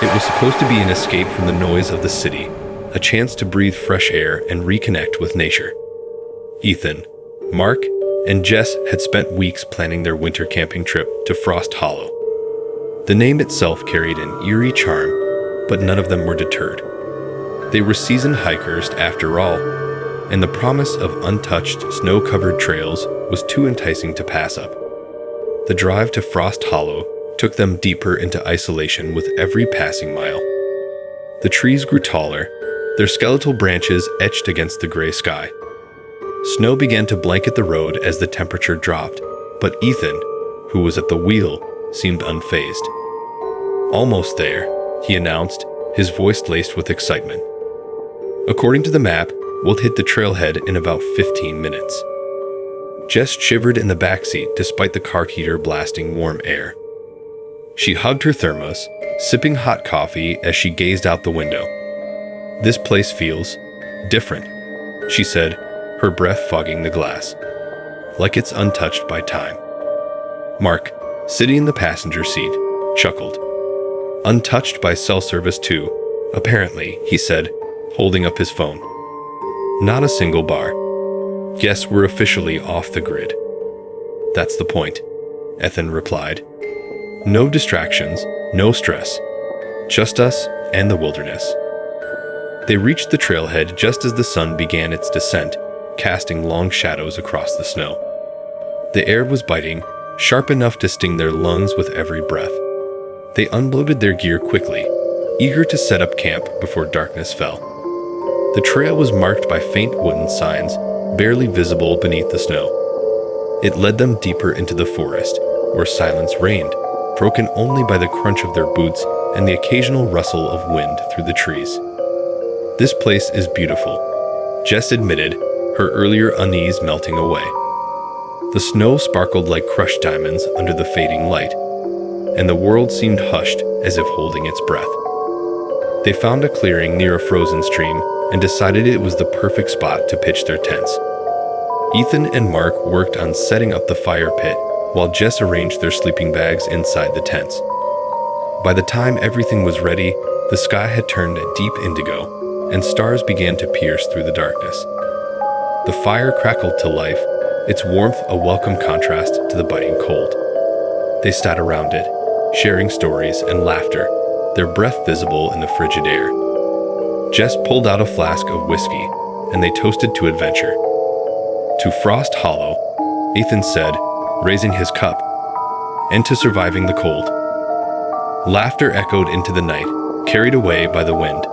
It was supposed to be an escape from the noise of the city, a chance to breathe fresh air and reconnect with nature. Ethan, Mark, and Jess had spent weeks planning their winter camping trip to Frost Hollow. The name itself carried an eerie charm, but none of them were deterred. They were seasoned hikers after all, and the promise of untouched, snow-covered trails was too enticing to pass up. The drive to Frost Hollow took them deeper into isolation with every passing mile. The trees grew taller, their skeletal branches etched against the gray sky. Snow began to blanket the road as the temperature dropped, but Ethan, who was at the wheel, seemed unfazed. "Almost there," he announced, his voice laced with excitement. "According to the map, we'll hit the trailhead in about 15 minutes." Jess shivered in the backseat despite the car heater blasting warm air. She hugged her thermos, sipping hot coffee as she gazed out the window. "This place feels different," she said, her breath fogging the glass. "Like it's untouched by time." Mark, sitting in the passenger seat, chuckled. "Untouched by cell service too, apparently," he said, holding up his phone. "Not a single bar. Guess we're officially off the grid." "That's the point," Ethan replied. "No distractions, no stress. Just us and the wilderness." They reached the trailhead just as the sun began its descent, casting long shadows across the snow. The air was biting, sharp enough to sting their lungs with every breath. They unloaded their gear quickly, eager to set up camp before darkness fell. The trail was marked by faint wooden signs, barely visible beneath the snow. It led them deeper into the forest, where silence reigned, broken only by the crunch of their boots and the occasional rustle of wind through the trees. "This place is beautiful," Jess admitted, her earlier unease melting away. The snow sparkled like crushed diamonds under the fading light, and the world seemed hushed as if holding its breath. They found a clearing near a frozen stream and decided it was the perfect spot to pitch their tents. Ethan and Mark worked on setting up the fire pit, while Jess arranged their sleeping bags inside the tents. By the time everything was ready, the sky had turned a deep indigo, and stars began to pierce through the darkness. The fire crackled to life, its warmth a welcome contrast to the biting cold. They sat around it, sharing stories and laughter, their breath visible in the frigid air. Jess pulled out a flask of whiskey, and they toasted to adventure. "To Frost Hollow," Ethan said, raising his cup, "and to surviving the cold." Laughter echoed into the night, carried away by the wind.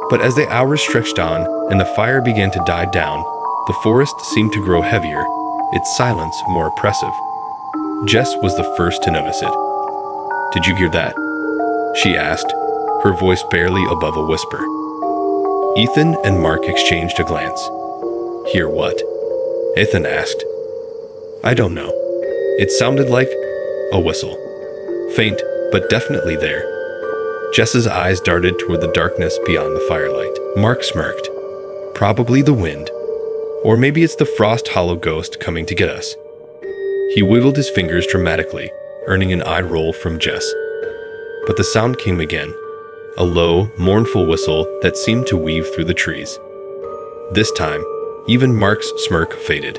But as the hours stretched on and the fire began to die down, the forest seemed to grow heavier, its silence more oppressive. Jess was the first to notice it. "Did you hear that?" she asked, her voice barely above a whisper. Ethan and Mark exchanged a glance. "Hear what?" Ethan asked. "I don't know. It sounded like a whistle. Faint, but definitely there." Jess's eyes darted toward the darkness beyond the firelight. Mark smirked. "Probably the wind. Or maybe it's the Frost Hollow ghost coming to get us." He wiggled his fingers dramatically, earning an eye roll from Jess. But the sound came again, a low, mournful whistle that seemed to weave through the trees. This time, even Mark's smirk faded.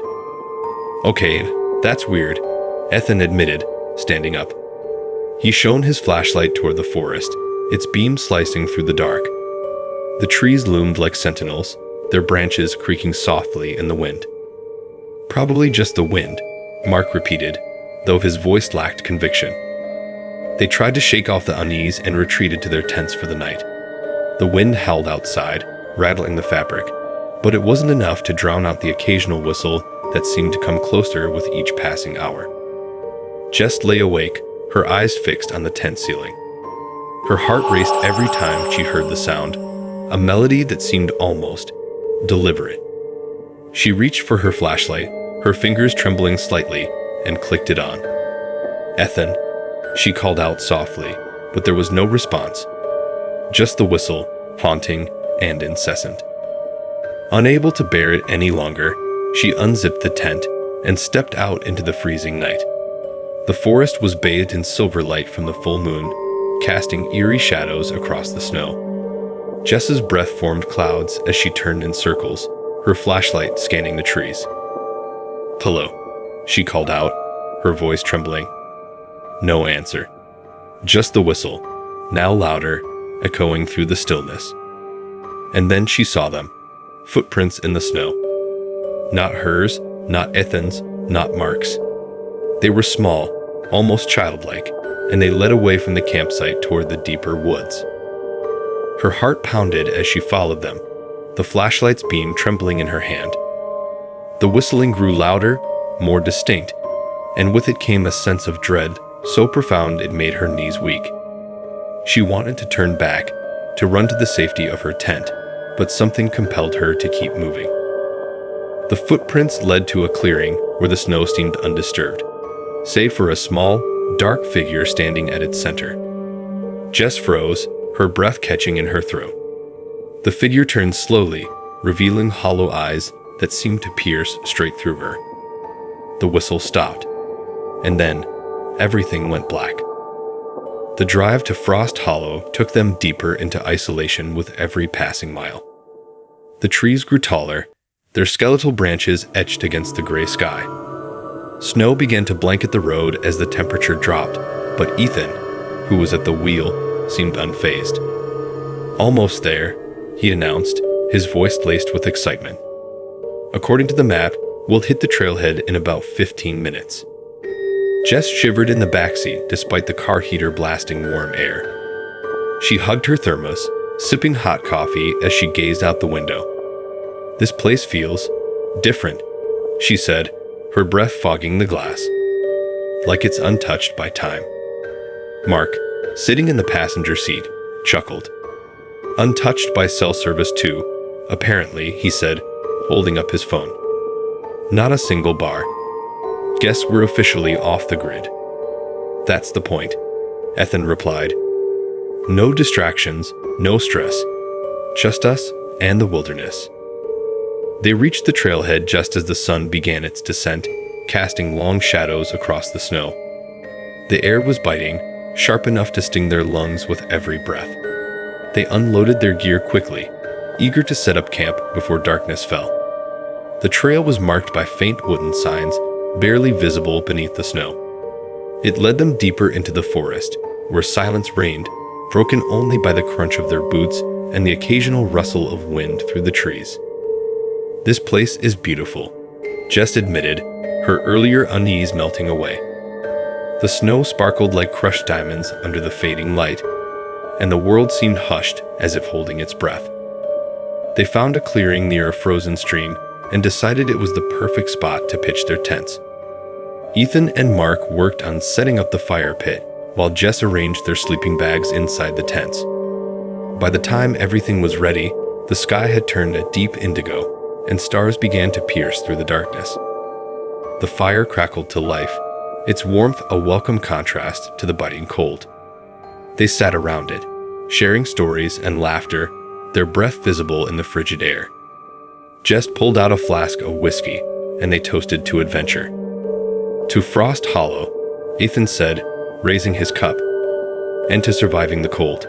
"Okay, that's weird," Ethan admitted, standing up. He shone his flashlight toward the forest, its beam slicing through the dark. The trees loomed like sentinels, their branches creaking softly in the wind. "Probably just the wind," Mark repeated, though his voice lacked conviction. They tried to shake off the unease and retreated to their tents for the night. The wind howled outside, rattling the fabric, but it wasn't enough to drown out the occasional whistle that seemed to come closer with each passing hour. Jess lay awake, her eyes fixed on the tent ceiling. Her heart raced every time she heard the sound, a melody that seemed almost deliberate. She reached for her flashlight, her fingers trembling slightly, and clicked it on. "Ethan," she called out softly, but there was no response. Just the whistle, haunting and incessant. Unable to bear it any longer, she unzipped the tent and stepped out into the freezing night. The forest was bathed in silver light from the full moon, casting eerie shadows across the snow. Jess's breath formed clouds as she turned in circles, her flashlight scanning the trees. "Hello," she called out, her voice trembling. No answer. Just the whistle, now louder, echoing through the stillness. And then she saw them, footprints in the snow. Not hers, not Ethan's, not Mark's. They were small, almost childlike, and they led away from the campsite toward the deeper woods. Her heart pounded as she followed them, the flashlight's beam trembling in her hand. The whistling grew louder, more distinct, and with it came a sense of dread so profound it made her knees weak. She wanted to turn back, to run to the safety of her tent, but something compelled her to keep moving. The footprints led to a clearing where the snow seemed undisturbed, save for a small, dark figure standing at its center. Jess froze, her breath catching in her throat. The figure turned slowly, revealing hollow eyes that seemed to pierce straight through her. The whistle stopped, and then everything went black. The drive to Frost Hollow took them deeper into isolation with every passing mile. The trees grew taller, their skeletal branches etched against the gray sky. Snow began to blanket the road as the temperature dropped, but Ethan, who was at the wheel, seemed unfazed. "Almost there," he announced, his voice laced with excitement. "According to the map, we'll hit the trailhead in about 15 minutes. Jess shivered in the backseat despite the car heater blasting warm air. She hugged her thermos, sipping hot coffee as she gazed out the window. "This place feels different," she said, her breath fogging the glass. "Like it's untouched by time." Mark, sitting in the passenger seat, chuckled. "Untouched by cell service too, apparently," he said, holding up his phone. "Not a single bar. Guess we're officially off the grid." "That's the point," Ethan replied. "No distractions, no stress. Just us and the wilderness." They reached the trailhead just as the sun began its descent, casting long shadows across the snow. The air was biting, sharp enough to sting their lungs with every breath. They unloaded their gear quickly, eager to set up camp before darkness fell. The trail was marked by faint wooden signs, barely visible beneath the snow. It led them deeper into the forest, where silence reigned, broken only by the crunch of their boots and the occasional rustle of wind through the trees. "This place is beautiful," Jess admitted, her earlier unease melting away. The snow sparkled like crushed diamonds under the fading light, and the world seemed hushed as if holding its breath. They found a clearing near a frozen stream and decided it was the perfect spot to pitch their tents. Ethan and Mark worked on setting up the fire pit, while Jess arranged their sleeping bags inside the tents. By the time everything was ready, the sky had turned a deep indigo, and stars began to pierce through the darkness. The fire crackled to life, its warmth a welcome contrast to the biting cold. They sat around it, sharing stories and laughter, their breath visible in the frigid air. Jess pulled out a flask of whiskey, and they toasted to adventure. "To Frost Hollow," Ethan said, raising his cup, "and to surviving the cold."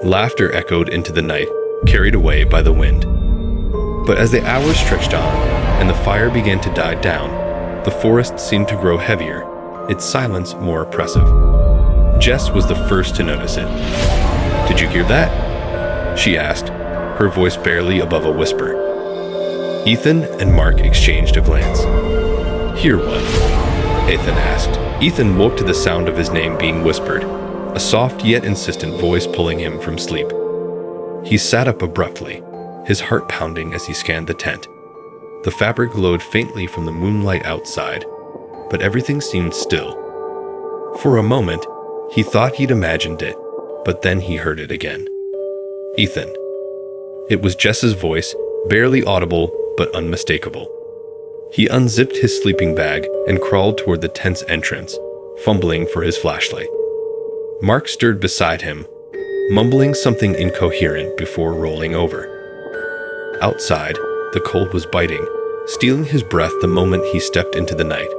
Laughter echoed into the night, carried away by the wind. But as the hours stretched on, and the fire began to die down, the forest seemed to grow heavier, its silence more oppressive. Jess was the first to notice it. "Did you hear that?" she asked, her voice barely above a whisper. Ethan and Mark exchanged a glance. "Hear what?" Ethan asked. Ethan woke to the sound of his name being whispered, a soft yet insistent voice pulling him from sleep. He sat up abruptly, his heart pounding as he scanned the tent. The fabric glowed faintly from the moonlight outside, but everything seemed still. For a moment, he thought he'd imagined it, but then he heard it again. "Ethan." It was Jess's voice, barely audible but unmistakable. He unzipped his sleeping bag and crawled toward the tent's entrance, fumbling for his flashlight. Mark stirred beside him, mumbling something incoherent before rolling over. Outside, the cold was biting, stealing his breath the moment he stepped into the night.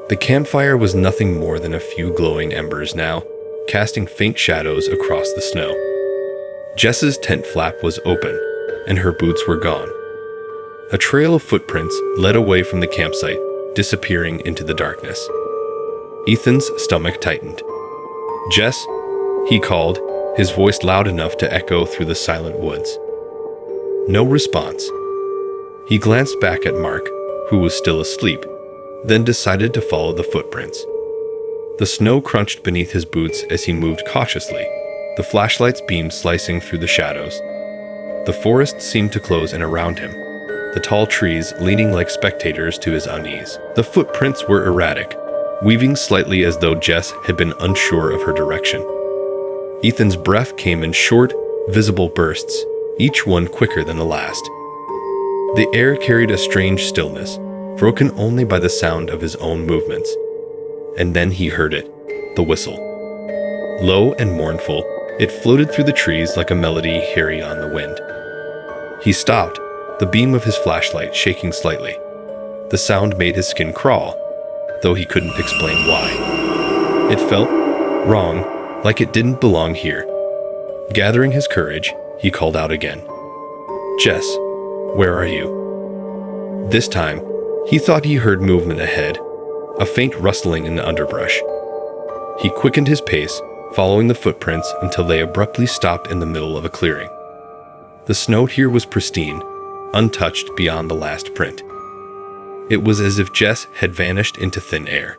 The campfire was nothing more than a few glowing embers now, casting faint shadows across the snow. Jess's tent flap was open, and her boots were gone. A trail of footprints led away from the campsite, disappearing into the darkness. Ethan's stomach tightened. "Jess," he called, his voice loud enough to echo through the silent woods. No response. He glanced back at Mark, who was still asleep, then decided to follow the footprints. The snow crunched beneath his boots as he moved cautiously, the flashlight's beam slicing through the shadows. The forest seemed to close in around him, the tall trees leaning like spectators to his unease. The footprints were erratic, weaving slightly as though Jess had been unsure of her direction. Ethan's breath came in short, visible bursts, each one quicker than the last. The air carried a strange stillness, broken only by the sound of his own movements. And then he heard it, the whistle. Low and mournful, it floated through the trees like a melody carried on the wind. He stopped, the beam of his flashlight shaking slightly. The sound made his skin crawl, though he couldn't explain why. It felt wrong, like it didn't belong here. Gathering his courage, he called out again. "Jess, where are you?" This time, he thought he heard movement ahead, a faint rustling in the underbrush. He quickened his pace, following the footprints until they abruptly stopped in the middle of a clearing. The snow here was pristine, untouched beyond the last print. It was as if Jess had vanished into thin air.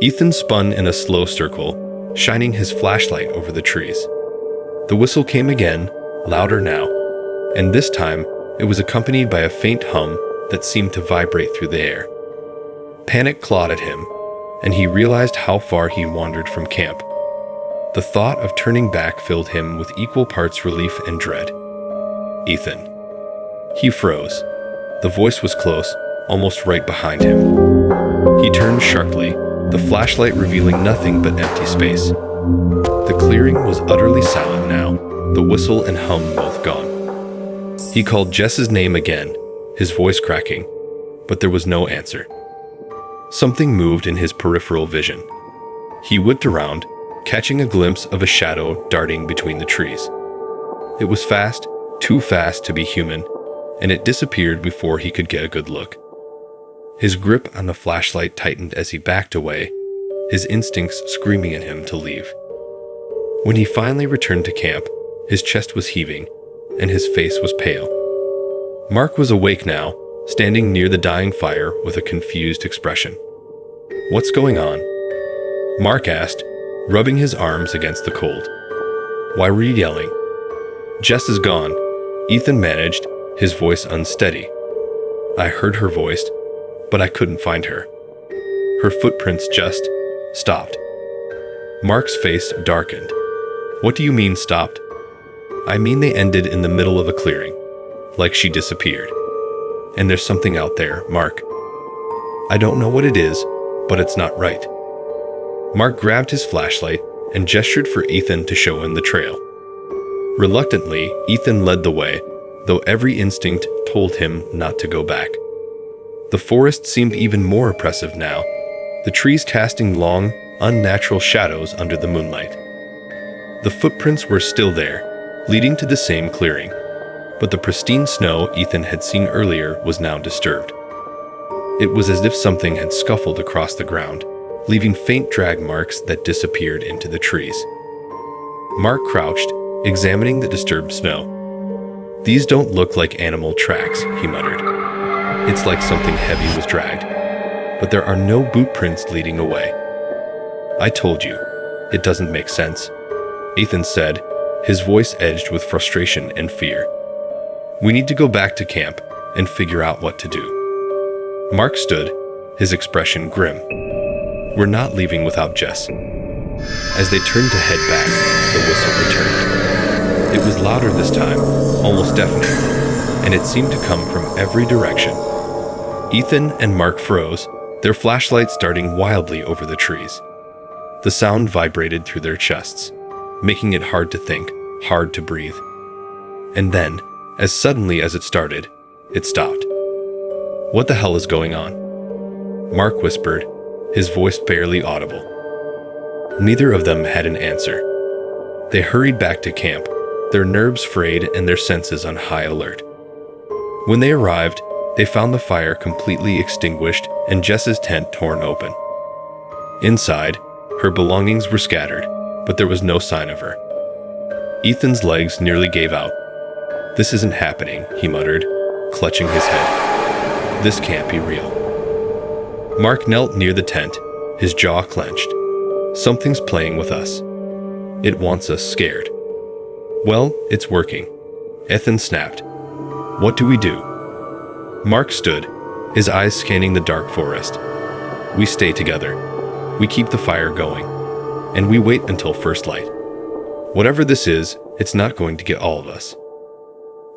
Ethan spun in a slow circle, shining his flashlight over the trees. The whistle came again, louder now, and this time it was accompanied by a faint hum that seemed to vibrate through the air. Panic clawed at him, and he realized how far he wandered from camp. The thought of turning back filled him with equal parts relief and dread. "Ethan." He froze. The voice was close, almost right behind him. He turned sharply, the flashlight revealing nothing but empty space. The clearing was utterly silent now, the whistle and hum both gone. He called Jess's name again, his voice cracking, but there was no answer. Something moved in his peripheral vision. He whipped around, catching a glimpse of a shadow darting between the trees. It was fast, too fast to be human, and it disappeared before he could get a good look. His grip on the flashlight tightened as he backed away, his instincts screaming at him to leave. When he finally returned to camp, his chest was heaving, and his face was pale. Mark was awake now, standing near the dying fire with a confused expression. "What's going on?" Mark asked, rubbing his arms against the cold. "Why were you yelling?" "Jess is gone," Ethan managed, his voice unsteady. "I heard her voice, but I couldn't find her. Her footprints just stopped." Mark's face darkened. "What do you mean stopped?" "I mean they ended in the middle of a clearing, like she disappeared. And there's something out there, Mark. I don't know what it is, but it's not right." Mark grabbed his flashlight and gestured for Ethan to show him the trail. Reluctantly, Ethan led the way, though every instinct told him not to go back. The forest seemed even more oppressive now, the trees casting long, unnatural shadows under the moonlight. The footprints were still there, leading to the same clearing, but the pristine snow Ethan had seen earlier was now disturbed. It was as if something had scuffled across the ground, leaving faint drag marks that disappeared into the trees. Mark crouched, examining the disturbed snow. "These don't look like animal tracks," he muttered. "It's like something heavy was dragged, but there are no boot prints leading away." "I told you, it doesn't make sense," Ethan said, his voice edged with frustration and fear. "We need to go back to camp and figure out what to do." Mark stood, his expression grim. "We're not leaving without Jess." As they turned to head back, the whistle returned. It was louder this time, almost deafening, and it seemed to come from every direction. Ethan and Mark froze, their flashlights darting wildly over the trees. The sound vibrated through their chests, making it hard to think, hard to breathe. And then, as suddenly as it started, it stopped. "What the hell is going on?" Mark whispered, his voice barely audible. Neither of them had an answer. They hurried back to camp, their nerves frayed and their senses on high alert. When they arrived, they found the fire completely extinguished and Jess's tent torn open. Inside, her belongings were scattered, but there was no sign of her. Ethan's legs nearly gave out. "This isn't happening," he muttered, clutching his head. "This can't be real." Mark knelt near the tent, his jaw clenched. "Something's playing with us. It wants us scared." "Well, it's working," Ethan snapped. "What do we do?" Mark stood, his eyes scanning the dark forest. "We stay together. We keep the fire going. And we wait until first light. Whatever this is, it's not going to get all of us."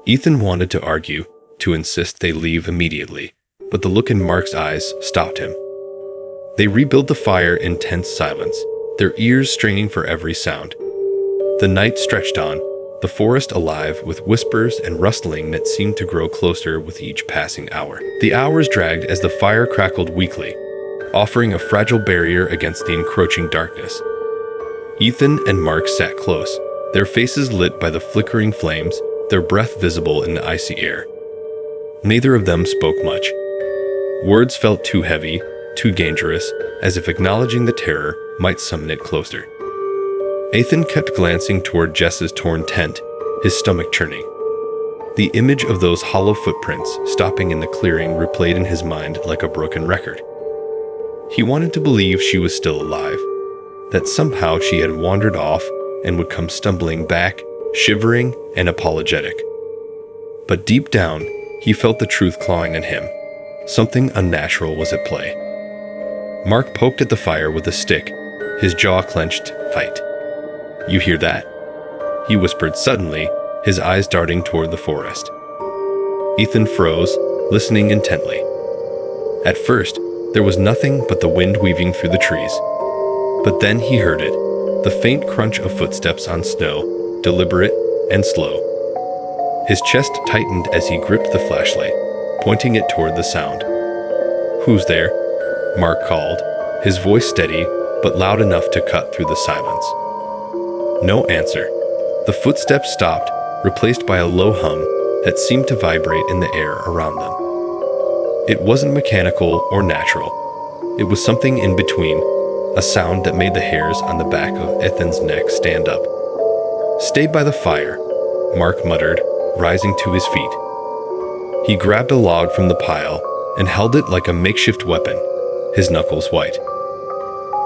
Ethan wanted to argue, to insist they leave immediately, but the look in Mark's eyes stopped him. They rebuilt the fire in tense silence, their ears straining for every sound. The night stretched on, the forest alive with whispers and rustling that seemed to grow closer with each passing hour. The hours dragged as the fire crackled weakly, offering a fragile barrier against the encroaching darkness. Ethan and Mark sat close, their faces lit by the flickering flames, their breath visible in the icy air. Neither of them spoke much. Words felt too heavy, too dangerous, as if acknowledging the terror might summon it closer. Ethan kept glancing toward Jess's torn tent, his stomach churning. The image of those hollow footprints stopping in the clearing replayed in his mind like a broken record. He wanted to believe she was still alive, that somehow she had wandered off and would come stumbling back, shivering and apologetic. But deep down, he felt the truth clawing at him. Something unnatural was at play. Mark poked at the fire with a stick, his jaw clenched tight. "You hear that?" he whispered suddenly, his eyes darting toward the forest. Ethan froze, listening intently. At first, there was nothing but the wind weaving through the trees. But then he heard it, the faint crunch of footsteps on snow, deliberate and slow. His chest tightened as he gripped the flashlight, pointing it toward the sound. "Who's there?" Mark called, his voice steady but loud enough to cut through the silence. No answer. The footsteps stopped, replaced by a low hum that seemed to vibrate in the air around them. It wasn't mechanical or natural. It was something in between, a sound that made the hairs on the back of Ethan's neck stand up. "Stay by the fire," Mark muttered, rising to his feet. He grabbed a log from the pile and held it like a makeshift weapon, his knuckles white.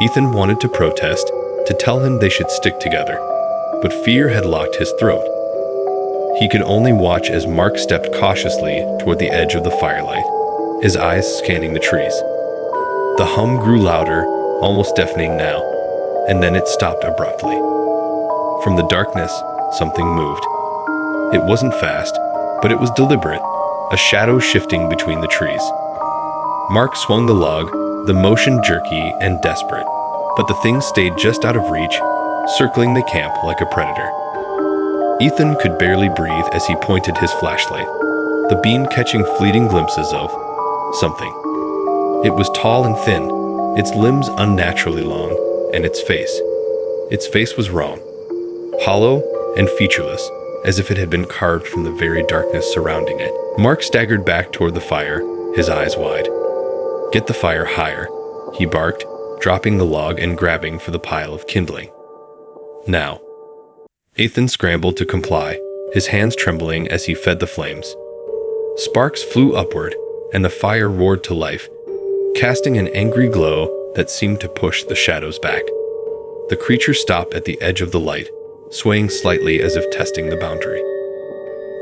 Ethan wanted to protest, to tell him they should stick together, but fear had locked his throat. He could only watch as Mark stepped cautiously toward the edge of the firelight, his eyes scanning the trees. The hum grew louder, almost deafening now, and then it stopped abruptly. From the darkness, something moved. It wasn't fast, but it was deliberate, a shadow shifting between the trees. Mark swung the log, the motion jerky and desperate, but the thing stayed just out of reach, circling the camp like a predator. Ethan could barely breathe as he pointed his flashlight, the beam catching fleeting glimpses of something. It was tall and thin, its limbs unnaturally long, and its face was wrong, hollow and featureless, as if it had been carved from the very darkness surrounding it. Mark staggered back toward the fire, his eyes wide. "Get the fire higher," he barked, dropping the log and grabbing for the pile of kindling. "Now." Ethan scrambled to comply, his hands trembling as he fed the flames. Sparks flew upward, and the fire roared to life, casting an angry glow that seemed to push the shadows back. The creature stopped at the edge of the light, swaying slightly as if testing the boundary.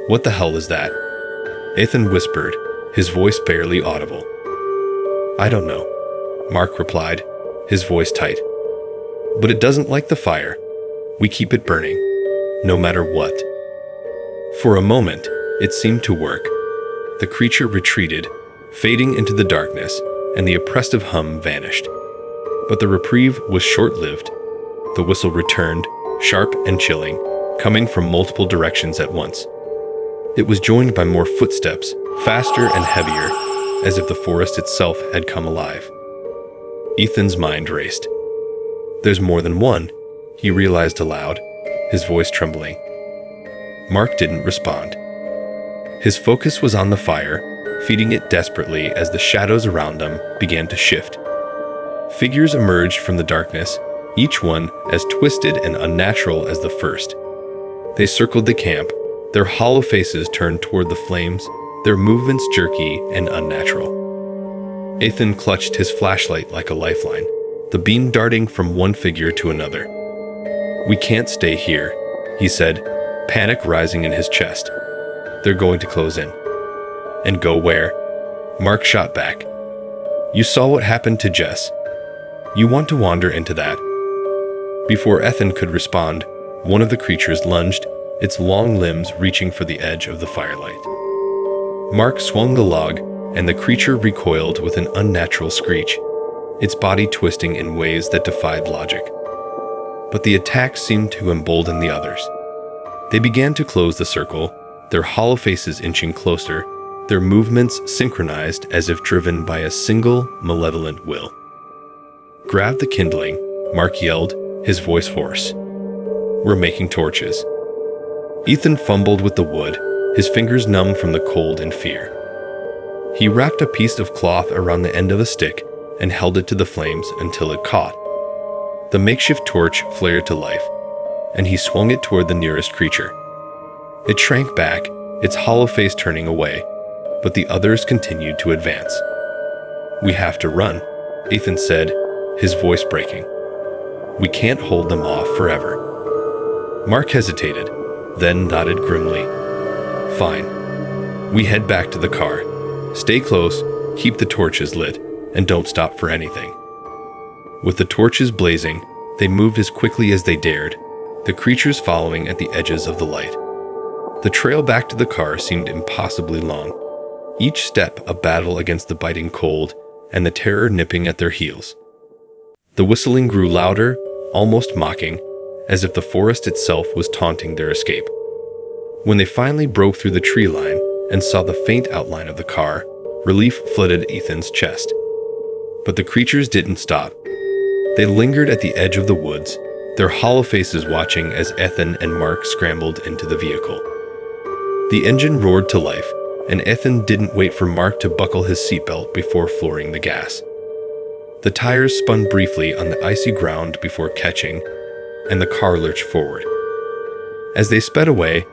"What the hell is that?" Ethan whispered, his voice barely audible. "I don't know," Mark replied, his voice tight. "But it doesn't like the fire. We keep it burning, no matter what." For a moment, it seemed to work. The creature retreated, fading into the darkness, and the oppressive hum vanished. But the reprieve was short-lived. The whistle returned, sharp and chilling, coming from multiple directions at once. It was joined by more footsteps, faster and heavier, as if the forest itself had come alive. Ethan's mind raced. There's more than one, he realized aloud, his voice trembling. Mark didn't respond. His focus was on the fire, feeding it desperately as the shadows around them began to shift. Figures emerged from the darkness, each one as twisted and unnatural as the first. They circled the camp, their hollow faces turned toward the flames, their movements jerky and unnatural. Ethan clutched his flashlight like a lifeline, the beam darting from one figure to another. "We can't stay here," he said, panic rising in his chest. "They're going to close in." "And go where?" Mark shot back. "You saw what happened to Jess. You want to wander into that?" Before Ethan could respond, one of the creatures lunged, its long limbs reaching for the edge of the firelight. Mark swung the log, and the creature recoiled with an unnatural screech, its body twisting in ways that defied logic. But the attack seemed to embolden the others. They began to close the circle, their hollow faces inching closer, their movements synchronized as if driven by a single, malevolent will. "Grab the kindling," Mark yelled, his voice hoarse. "We're making torches." Ethan fumbled with the wood, his fingers numb from the cold and fear. He wrapped a piece of cloth around the end of a stick and held it to the flames until it caught. The makeshift torch flared to life, and he swung it toward the nearest creature. It shrank back, its hollow face turning away, but the others continued to advance. "We have to run," Ethan said, his voice breaking. "We can't hold them off forever." Mark hesitated, then nodded grimly. "Fine. We head back to the car. Stay close, keep the torches lit, and don't stop for anything." With the torches blazing, they moved as quickly as they dared, the creatures following at the edges of the light. The trail back to the car seemed impossibly long, each step a battle against the biting cold and the terror nipping at their heels. The whistling grew louder, almost mocking, as if the forest itself was taunting their escape. When they finally broke through the tree line and saw the faint outline of the car, relief flooded Ethan's chest. But the creatures didn't stop. They lingered at the edge of the woods, their hollow faces watching as Ethan and Mark scrambled into the vehicle. The engine roared to life, and Ethan didn't wait for Mark to buckle his seatbelt before flooring the gas. The tires spun briefly on the icy ground before catching, and the car lurched forward. As they sped away,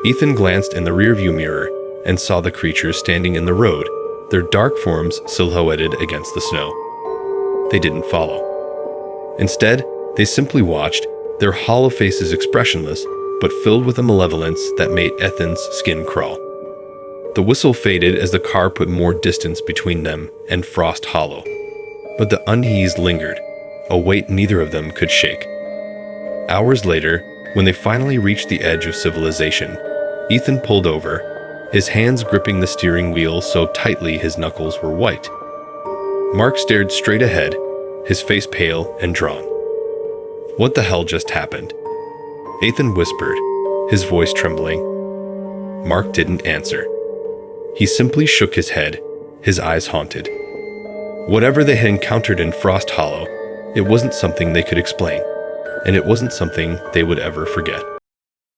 Ethan glanced in the rearview mirror and saw the creatures standing in the road, their dark forms silhouetted against the snow. They didn't follow. Instead, they simply watched, their hollow faces expressionless, but filled with a malevolence that made Ethan's skin crawl. The whistle faded as the car put more distance between them and Frost Hollow. But the unease lingered, a weight neither of them could shake. Hours later, when they finally reached the edge of civilization, Ethan pulled over, his hands gripping the steering wheel so tightly his knuckles were white. Mark stared straight ahead, his face pale and drawn. "What the hell just happened?" Ethan whispered, his voice trembling. Mark didn't answer. He simply shook his head, his eyes haunted. Whatever they had encountered in Frost Hollow, it wasn't something they could explain, and it wasn't something they would ever forget.